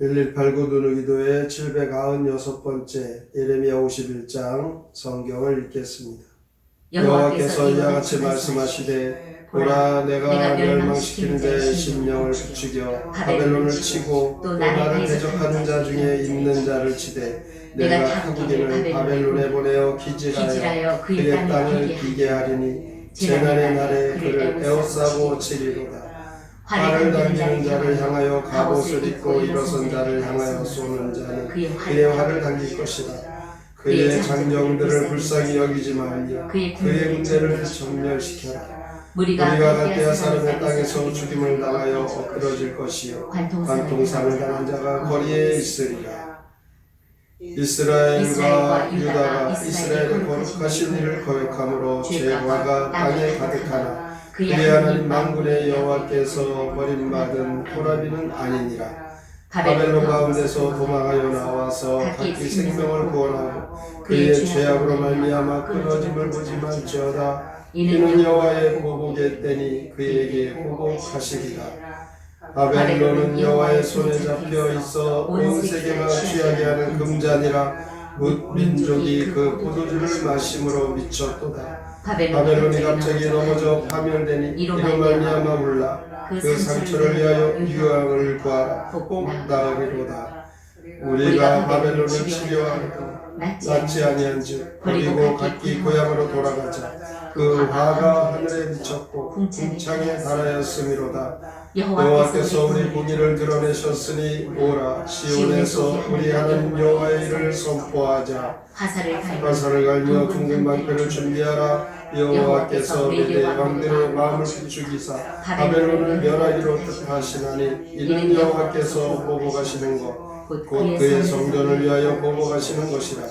1189 누누기도의 796번째 예레미야 51장 성경을 읽겠습니다. 여호와께서 이와 같이 말씀하시되 보라 내가 멸망시키는 자의 심령을 부추겨 바벨론을 치고 또 나를 대적하는 자 중에 있는 자를 치되 내가 타국인을 바벨론에 보내어 기질하여 그의 땅을 비게 하리니 재난의 날에 그를 에워싸고 치리로다. 활을 당기는 자를 향하여 갑옷을 입고 일어선 자를 향하여 쏘는 자는 그의 활을 당길 것이다. 그의 장정들을 불쌍히 여기지 말며 그의 군대를 정멸시켜라. 우리가 갈대아 사람의 땅에서 죽임을 당하여 엎드러질 것이요 관통상을 당한 자가 거리에 있으리라. 이스라엘과 유다가 이스라엘의 거룩하신 이를 거역함으로 죄화가 땅에 가득하나 그의 하나님 만군의 여호와께서 버림받은 호라비는 아니니라. 바벨론 가운데서 도망하여 나와서 각기 생명을 구원하고 그의 죄악으로 말미암아 끊어짐을 보지 말지어다. 이는 여호와의 보복의 때니 그에게 보복하시리라. 바벨론은 여호와의 손에 잡혀 있어 온 세계가 취하게 하는 금잔이라. 뭇 민족이 그 포도주를 마심으로 미쳤도다. 바벨론이 갑자기 넘어져 파멸되니 이로 말미암아 울라. 그 상처를 위하여 유황을 구하라. 꼭 나으리로다. 우리가 바벨론을 치료하고 낫지 아니한즉 버리고 각기 고향으로 돌아가자. 그 화가 하늘에 미쳤고 궁창에 달하였음이로다. 여호와께서 우리 공의를 드러내셨으니 오라 시온에서 우리 하나님 여호와의 일을 선포하자. 화살을 갈며 둥근 방패를 준비하라. 여호와께서 메대 왕들의 마음을 부추기사 바벨론을 멸하기로 뜻하시나니 이는 여호와께서 보복하시는 것 곧 그의 성전을 위하여 보복하시는 것이라.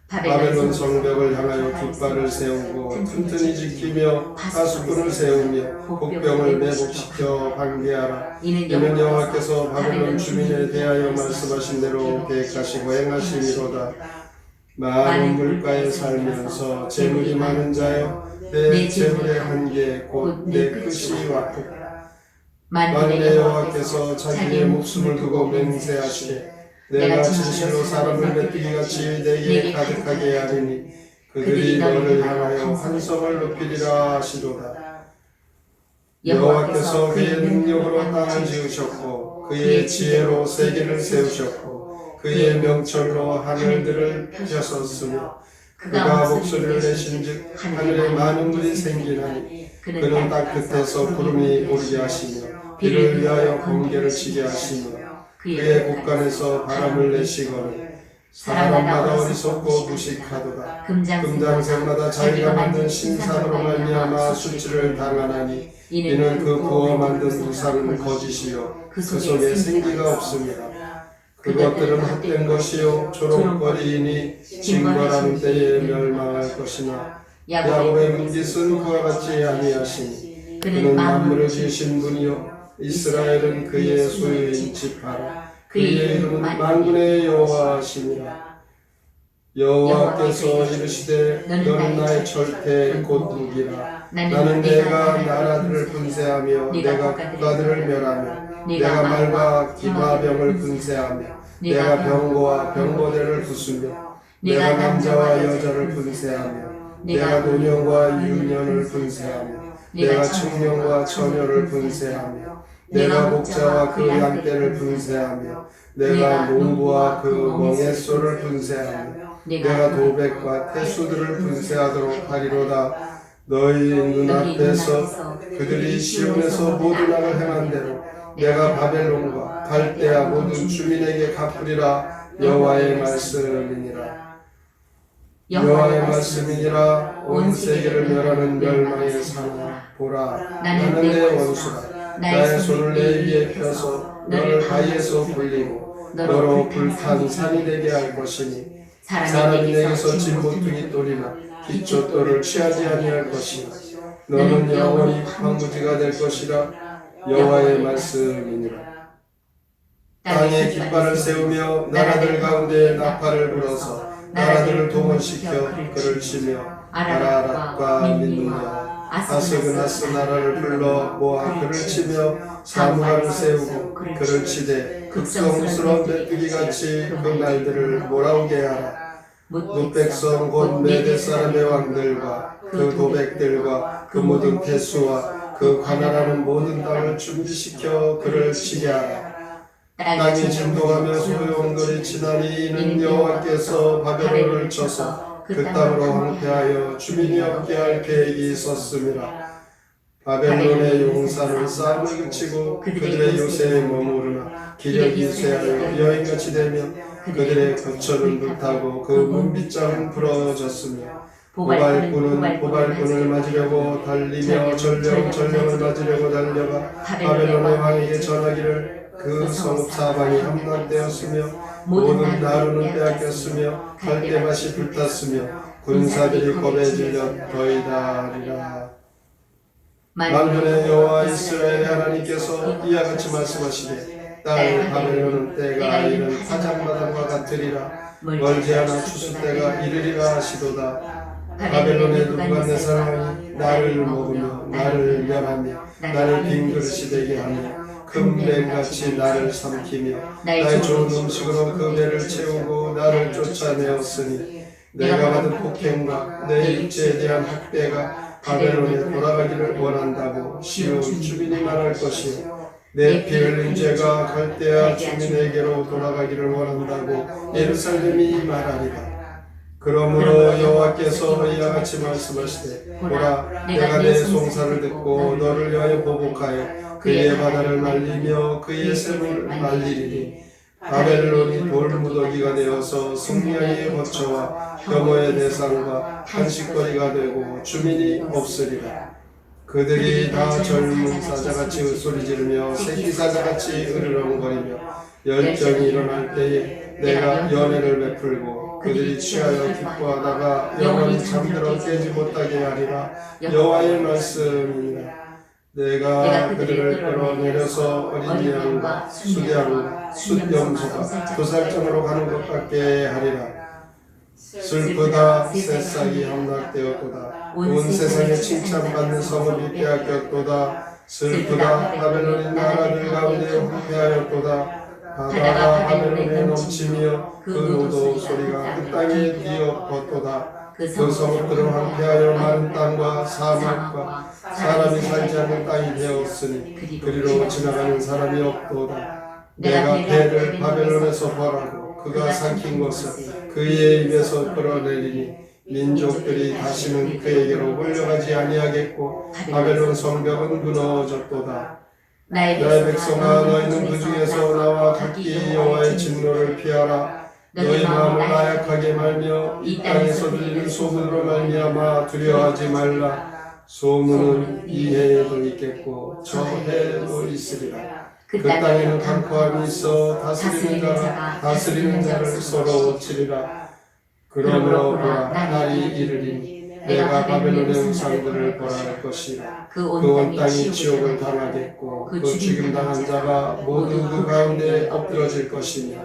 바벨론 성벽을 향하여 깃발을 세우고 튼튼히 지키며 파수꾼을 세우며 복병을 매복시켜 방비하라. 이는 여호와께서 바벨론 주민에 대하여 말씀하신 대로 계획하시고 행하심이로다. 많은 물가에 살면서 재물이 많은 자여 내 재물의 한계 곧 내 끝이 왔고 만군의 여호와께서 자기의 목숨을 두고 맹세하시되 내가 진실로 사람을 메뚜기같이 내게 가득하게 하리니 그들이 너를 향하여 환성을 높이리라 하시도다. 여호와께서 그의 능력으로 땅을 지으셨고 그의 지혜로 세계를 세우셨고 그의 명철로 하늘들을 펴셨으며 그가 목소리를 내신즉 하늘에 많은 물이 생기나니 그는 땅 끝에서 구름이 오르게 하시며 비를 위하여 번개를 치게 하시며 그의 곳간에서 바람을 내시거늘 사람마다 어리석고 무식하도다. 금장색마다 자기가 만든 신상으로 말미암아 수치를 당하나니 이는 그 부어 만든 우상은 거짓이요 그 속에 생기가 없습니다. 그것들은 헛된 것이요 조롱거리이니 징벌하는 때에 멸망할 것이나 야곱의 문짓은 그와 같이 아니하시니 그는 만물을 지으신 분이요 이스라엘은 그의 소유인 지파라. 그의 이름은 만군의 여호와시니라. 여호와께서 이르시되 너는 나의 절대 곧 무기라. 나는 내가 나라들을 분쇄하며 내가 국가들을 멸하며 내가 말과 기마병을 분쇄하며 내가 병거와 병거대를 부수며 내가 남자와 여자를 분쇄하며 내가 노년과 유년을 분쇄하며 내가 청년과 처녀를 분쇄하며 내가 목자와 그 양떼를 분쇄하며 내가 농부와 그 멍에소를 분쇄하며 내가 도백과 태수들을 분쇄하도록 하리로다. 너희 눈앞에서 그들이 시온에서 모든 악을 행한 대로 내가 바벨론과 갈대아 모든 주민에게 갚으리라. 여호와의 말씀이니라. 여호와의 말씀이니라. 온 세계를 멸하는 멸망의 상아 보라 나는 내 원수라. 나의 손을 내 위에 펴서 너를 바위에서 굴리고 너로 불탄 산이 되게 할 것이니 사람이 내게서 진보퉁이 돌이나 기초돌을 취하지 아니할 것이나 너는 영원히 황무지가 될 것이라. 여호와의 말씀이니라. 땅에 깃발을 세우며 나라들 가운데 나팔을 불어서 나라들을 동원시켜 그를 치며 아라랏과 민누야 아스그나스 나라를 불러 모아 그를 치며 사무라를 세우고 그를 치되 극성스러운 메뚜기같이 그 날들을 몰아오게 하라. 뭇 백성 곧 메대 사람의 왕들과 그 도백들과 그 모든 패수와 그 관할하는 모든 땅을 준비시켜 그를 치게 하라. 땅이 진동하며 소용돌이 치나니 이는 여호와께서 바벨론을 쳐서 그 땅으로 황폐하여 주민이 없게 할 계획이 있었음이라. 바벨론의 용사는 싸움을 그치고 그들의 요새에 머무르나 기력이 쇠하여 여인같이 되며 그들의 거처는 불타고 그 문빗장은 부러졌으며 보발꾼은 보발꾼을 맞으려고 달리며 전령을 맞으려고 달려가 바벨론의 왕에게 전하기를 그 성읍 사방이 함락되었으며 모든 나루는 빼앗겼으며 갈대밭이 불탔으며 군사들이 겁에 질려 더이다 하리라. 만군의 여호와 이스라엘의 하나님께서 이와 같이 말씀하시되 딸 바벨론은 때가 이른 화장마당과 같으리라. 멀지 않아 추수 때가 이르리라 하시도다. 바벨론의 누부갓네살 왕이 나를 먹으며 나를 멸하며 나를 빈 그릇이 되게 하며 큰 뱀같이 나를 삼키며 나의 좋은 음식으로 그 배를 채우고 나를 쫓아내었으니 내가 받은 폭행과 내 육체에 대한 학대가 바벨론에 돌아가기를 원한다고 시온 주민이 말할 것이요 내 피 흘린 죄가 갈대아 주민에게로 돌아가기를 원한다고 예루살렘이 말하리라. 그러므로 여호와께서 이와 같이 말씀하시되 보라 내가 내 송사를 듣고 너를 위하여 보복하여 그의 바다를 말리며 그의 샘을 말리리니 바벨론이 돌무더기가 되어서 승리의 거처와 혐오의 대상과 한식거리가 되고 주민이 없으리라. 그들이 다 젊은 사자같이 소리 지르며 새끼 사자같이 으르렁거리며 열정이 일어날 때에 내가 연회를 베풀고 그들이 취하여 기뻐하다가 영원히 잠들어 깨지 못하게 하리라. 여호와의 말씀이니라. 내가 그들을 끌어내려서 어린 양과 숫양과 숫염소가 도살장으로 가는 것 같게 하리라. 슬프다 새싹이 함락되었도다. 온 세상에 칭찬받는 성읍이 빼앗겼도다. 슬프다 바벨론의 나라들 가운데 황폐하였도다. 바다가 바벨론에 넘치며 그 노도 소리가 그 땅에 뛰어벗도다. 그 성읍들은 황폐하여 마른 땅과 사막과 사람이 살지 않는 땅이 되었으니 그리로 지나가는 사람이 없도다. 내가 배를 바벨론에서 벌하고 그가 삼킨 것을 그의 입에서 끌어내리니 민족들이 다시는 그에게로 몰려가지 아니하겠고 바벨론 성벽은 무너졌도다. 나의 백성아 너희는 그 중에서 나와 각기 여호와의 진노를 피하라. 너희 마음을 나약하게 말며 이 땅에서 들리는 소문으로 말미암아 두려워하지 말라. 소문은 이 해에도 있겠고 저 해에도 있으리라. 그 땅에는 강포함이 있어 다스리는 자를 서로 치리라. 그러므로 보라 날이 이르리니 내가 바벨론의 우상들을 벌할 것이라. 그 온 땅이 지옥을 당하겠고 그 죽임당한 자가 모두 그 가운데 엎드러질 것이며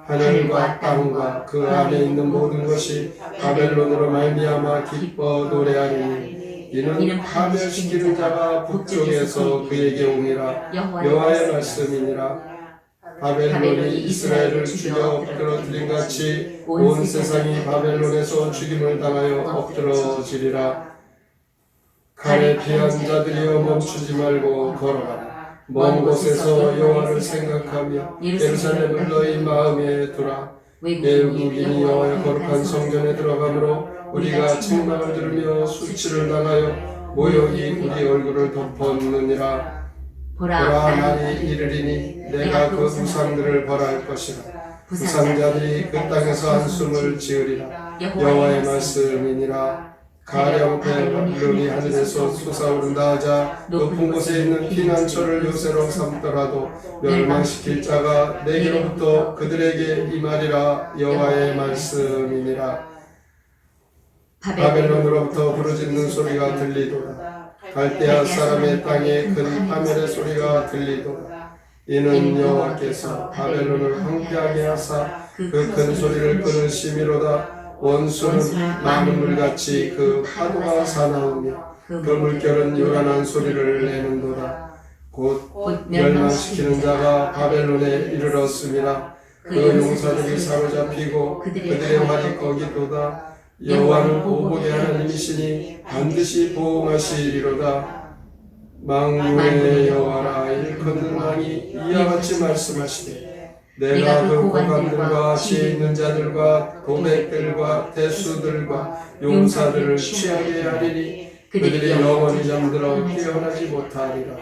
하늘과 땅과 그 안에 있는 모든 것이 바벨론으로 말미암아 기뻐 노래하리니 이는 파멸시키는 자가 북쪽에서 그에게 오니라. 여호와의 말씀이니라. 바벨론이 이스라엘을 죽여 엎드러뜨린 같이 온 세상이 바벨론에서 죽임을 당하여 엎드러지리라. 칼에 피한 자들이여 멈추지 말고 걸어가라. 먼 곳에서 여호와를 생각하며 예루살렘을 너희 마음에 두라. 외국인이 여호와의 거룩한 성전에 들어가므로 우리가 책망을 들으며 수치를 당하여 모욕이 우리 얼굴을 덮었느니라. 보라 날이 이르리니 내가 그 우상들을 벌할 것이라. 우상자들이 그 땅에서 한숨을 지으리라. 여호와의 말씀이니라. 가령 바벨론이 하늘에서 솟아오른다 하자 높은 곳에 있는 피난처를 요새로 삼더라도 멸망시킬 자가 내게로부터 그들에게 임하리라. 여호와의 말씀이니라. 바벨론으로부터 부르짖는 소리가 들리도다. 갈대아 사람의 땅에 큰 파멸의 소리가 들리도다. 이는 여호와께서 바벨론을 황폐하게 하사 그 큰 소리를 끊으심이로다. 원수는 많은 물같이 그 파도가 사나우며 그 물결은 요란한 소리를 내는도다. 곧 멸망시키는 자가 바벨론에 이르렀음이라. 그 용사들이 사로잡히고 그들의 활이 거기도다. 여호와는 보복의 하나님이시니 반드시 보응하시리로다. 만군의 여호와라 일컫는 왕이 이와 같이 말씀하시되 내가 그 고관들과 지혜 있는 자들과 도백들과 대수들과 용사들을 취하게 하리니 그들이 영원히 잠들어 깨어나지 못하리라.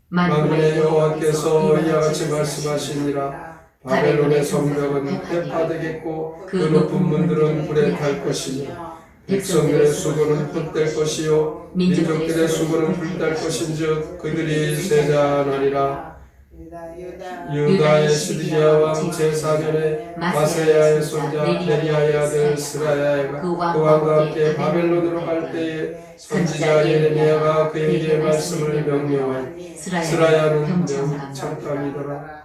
만군의 여호와께서 이와 같이 말씀하시니라. 바벨론의 성벽은 회파되겠고 그 높은 문들은 불에 탈 것이며 백성들의 수고는 헛될 것이요 민족들의 수고는 불탈 것인즉 그들이 세잔하리라. 유다의 시드기야 왕 제4년에 마세야의 손자 베리야의 아들 스라야가 그 왕과 함께 바벨론으로 갈 때에 선지자 예레미야가 그에게 말씀을 명령하니 스라야는 명창감이더라.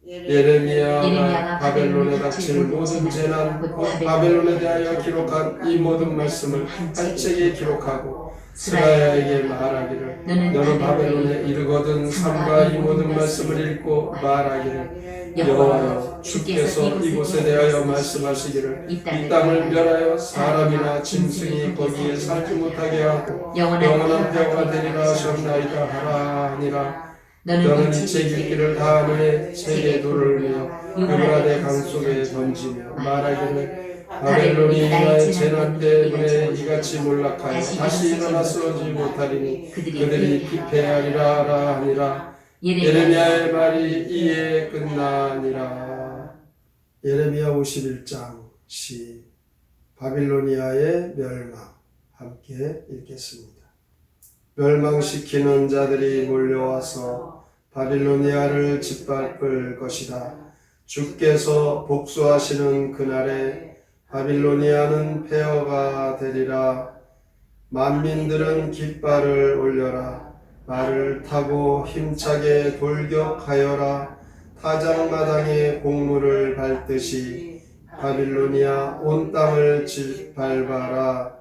예레미야가 바벨론에 닥칠 모든 재난 곧 바벨론에 대하여 기록한 이 모든 말씀을 한 책에 기록하고 스라야에게 말하기를 너는 바벨론에 이르거든 삼가 이 모든 말씀을 읽고 말하기를 여호와여 주께서 이곳에 대하여 말씀하시기를 이 땅을 멸하여 사람이나 짐승이 거기에 살지 못하게 하고 영원한 뼈가 되리라 하셨나이다 하라 하니라. 너는 이제 길길을 다한 후에 세계 돌을 메어 유브라데 강 속에 던지며 말하기를 바벨론이 나의 재난 때문에 이같이 몰락하여 다시 일어나 서지 못하리니 그들이 피폐하리라 하라 하니라. 예레미야의 말이 이에 끝나니라. 예레미야 51장 시 바빌로니아의 멸망 함께 읽겠습니다. 멸망시키는 자들이 몰려와서 바빌로니아를 짓밟을 것이다. 주께서 복수하시는 그날에 바빌로니아는 폐허가 되리라. 만민들은 깃발을 올려라. 말을 타고 힘차게 돌격하여라. 타작마당에 곡물을 밟듯이 바빌로니아 온 땅을 짓밟아라.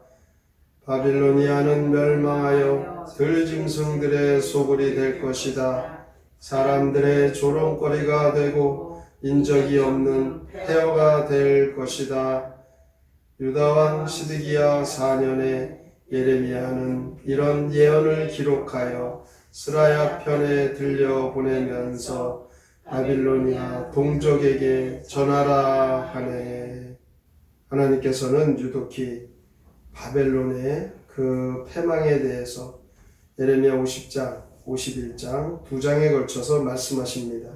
바빌로니아는 멸망하여 들짐승들의 소굴이 될 것이다. 사람들의 조롱거리가 되고 인적이 없는 폐허가 될 것이다. 유다왕 시드기야 4년에 예레미야는 이런 예언을 기록하여 스라야 편에 들려보내면서 바빌로니아 동족에게 전하라 하네. 하나님께서는 유독히 바벨론의 그 패망에 대해서 예레미야 50장, 51장 두 장에 걸쳐서 말씀하십니다.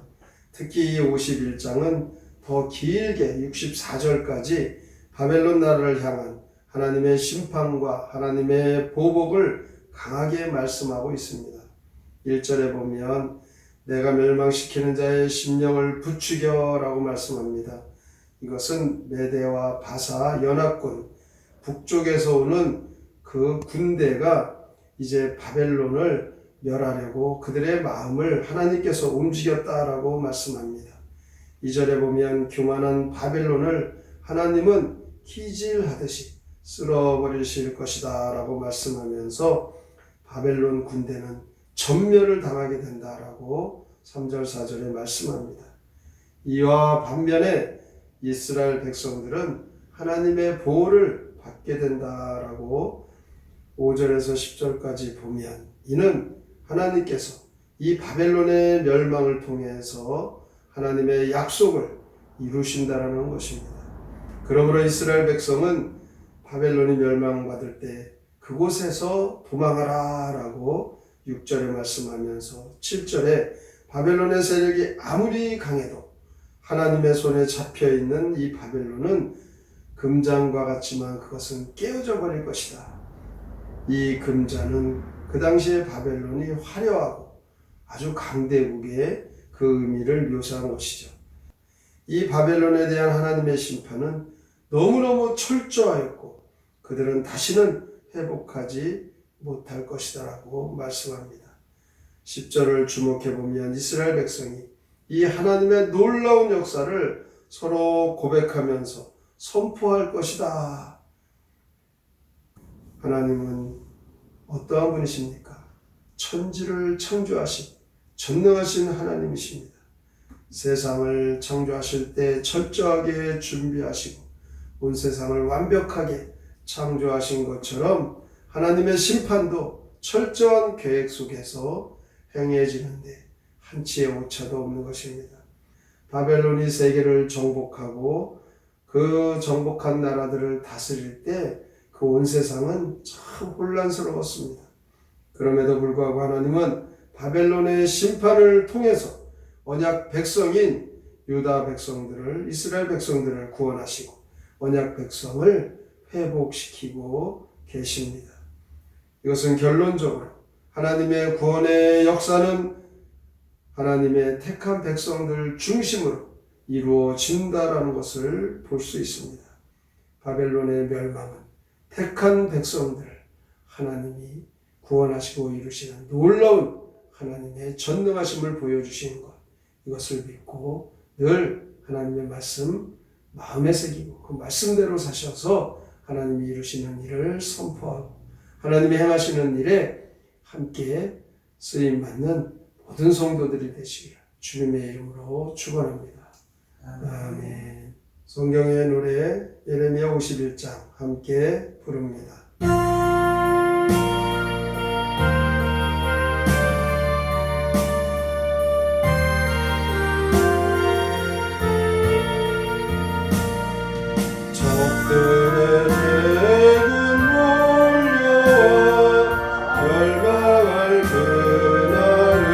특히 이 51장은 더 길게 64절까지 바벨론 나라를 향한 하나님의 심판과 하나님의 보복을 강하게 말씀하고 있습니다. 1절에 보면 내가 멸망시키는 자의 심령을 부추겨 라고 말씀합니다. 이것은 메대와 바사 연합군 북쪽에서 오는 그 군대가 이제 바벨론을 멸하려고 그들의 마음을 하나님께서 움직였다라고 말씀합니다. 2절에 보면 교만한 바벨론을 하나님은 키질하듯이 쓸어버리실 것이다 라고 말씀하면서 바벨론 군대는 전멸을 당하게 된다라고 3절 4절에 말씀합니다. 이와 반면에 이스라엘 백성들은 하나님의 보호를 받게 된다라고 5절에서 10절까지 보면 이는 하나님께서 이 바벨론의 멸망을 통해서 하나님의 약속을 이루신다라는 것입니다. 그러므로 이스라엘 백성은 바벨론이 멸망받을 때 그곳에서 도망하라 라고 6절에 말씀하면서 7절에 바벨론의 세력이 아무리 강해도 하나님의 손에 잡혀있는 이 바벨론은 금잔과 같지만 그것은 깨어져 버릴 것이다. 이 금잔은 그 당시에 바벨론이 화려하고 아주 강대국의 그 의미를 묘사한 것이죠. 이 바벨론에 대한 하나님의 심판은 너무너무 철저하였고 그들은 다시는 회복하지 못할 것이다 라고 말씀합니다. 10절을 주목해보면 이스라엘 백성이 이 하나님의 놀라운 역사를 서로 고백하면서 선포할 것이다. 하나님은 어떠한 분이십니까? 천지를 창조하신 전능하신 하나님이십니다. 세상을 창조하실 때 철저하게 준비하시고 온 세상을 완벽하게 창조하신 것처럼 하나님의 심판도 철저한 계획 속에서 행해지는데 한치의 오차도 없는 것입니다. 바벨론이 세계를 정복하고 그 정복한 나라들을 다스릴 때 그 온 세상은 참 혼란스러웠습니다. 그럼에도 불구하고 하나님은 바벨론의 심판을 통해서 언약 백성인 유다 백성들을, 이스라엘 백성들을 구원하시고 언약 백성을 회복시키고 계십니다. 이것은 결론적으로 하나님의 구원의 역사는 하나님의 택한 백성들 중심으로 이루어진다라는 것을 볼 수 있습니다. 바벨론의 멸망은 택한 백성들을 하나님이 구원하시고 이루시는 놀라운 하나님의 전능하심을 보여주시는 것, 이것을 믿고 늘 하나님의 말씀 마음에 새기고 그 말씀대로 사셔서 하나님이 이루시는 일을 선포하고 하나님이 행하시는 일에 함께 쓰임받는 모든 성도들이 되시기를 주님의 이름으로 축원합니다. 아멘. 성경의 노래 예레미야 51장 함께 부릅니다. 적들의 대군 몰려와 멸망할 그날을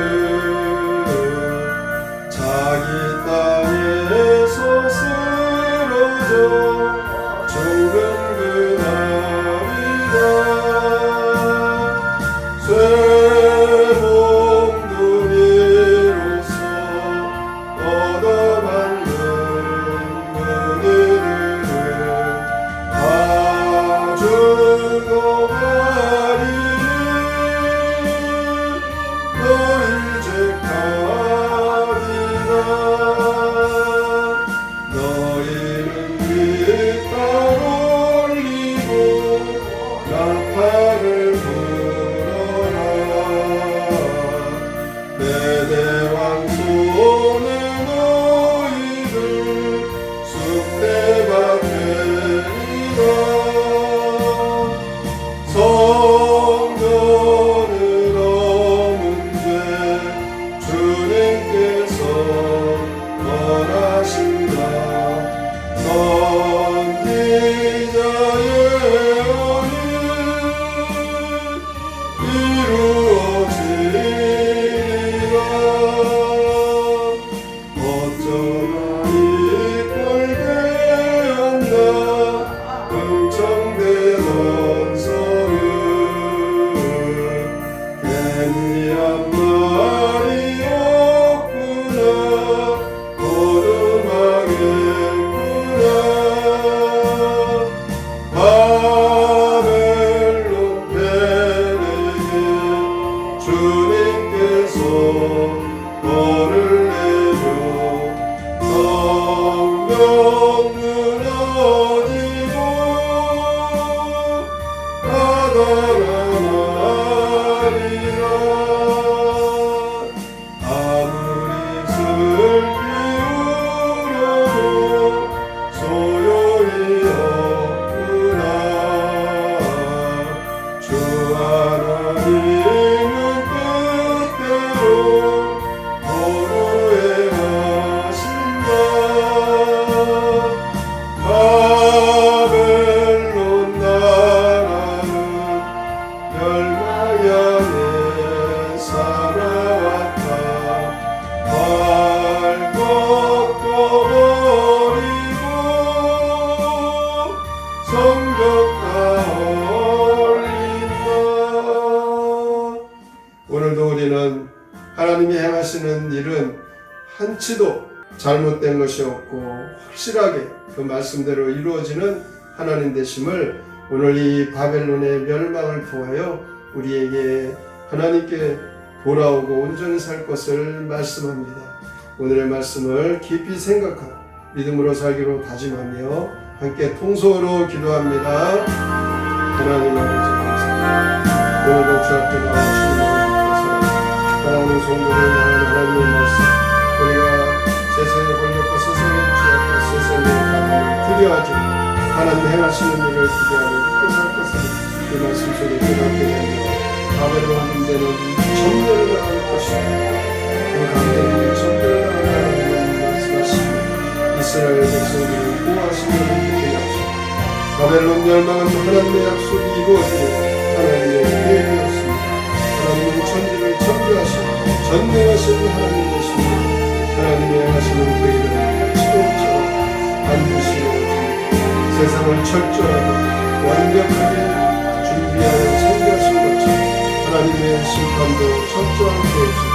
자기 땅에서 쓰러져 죽는 그날이다. 쇠몽둥이로서 얻어맞는 그들을 다 죽어가리니 너희 죄까지다. 너희는 깃발 올리고 나팔을 불어라. 내 대왕 손에 너희를 쑥대밭에리라. 성전을 넘은 죄 주님께서 벌하신다. 선지자의 언은 이루어지리라. 어쩌나 이꼴 되었나 흥청대던 성을 괜히 한 말이 없구나 거듭하겠구나. 바벨론 폐내게 주님께서 벌을 내려 성벽 무너지고 바다가 아무리 슬피 울어도 소용이 없구나. 주 하나님은 뜻대로 모두 행하신다. 바벨론 나라는 멸망향에 살아왔다. 발 꺾어버리고 성벽 다 올린다. 오늘도 우리는 하나님이 행하시는 일은 한치도 잘못된 것이 없고 확실하게 그 말씀대로 이루어지는 하나님 되심을 오늘 이 바벨론의 멸망을 통하여 우리에게 하나님께 돌아오고 온전히 살 것을 말씀합니다. 오늘의 말씀을 깊이 생각하고 믿음으로 살기로 다짐하며 함께 통성으로 기도합니다. 하나님 아버지 감사합니다. 오늘도 주 앞에 나와 주님을 믿고 사랑하는 성도를 향한 하나님의 말씀, 우리가 세상의 권력과 세상의 죄악과 세상의 감을 두려워하지 하나님 행하시는 일을 기대하는 끝날 것을 이 말씀 속에 깨닫게 됩니다. 바벨론 문제는 전멸을 당할 것이고 그 강대국은 전멸을 당할 하나님은 말씀하십니다. 이스라엘 백성들을 구하시는 일을 하시고 바벨론 멸망은 하나님의 약속이 이루어지고 하나님의 계획이었습니다. 하나님은 천지를 창조하시고 전능하신 하나님 되십니다. 하나님의 행하시는 그 일은 지도처럼 반드시 이루어집니다. 세상을 철저하게 완벽하게 준비하여 설계하신 것처럼 하나님의 심판도 철저한 계획입니다.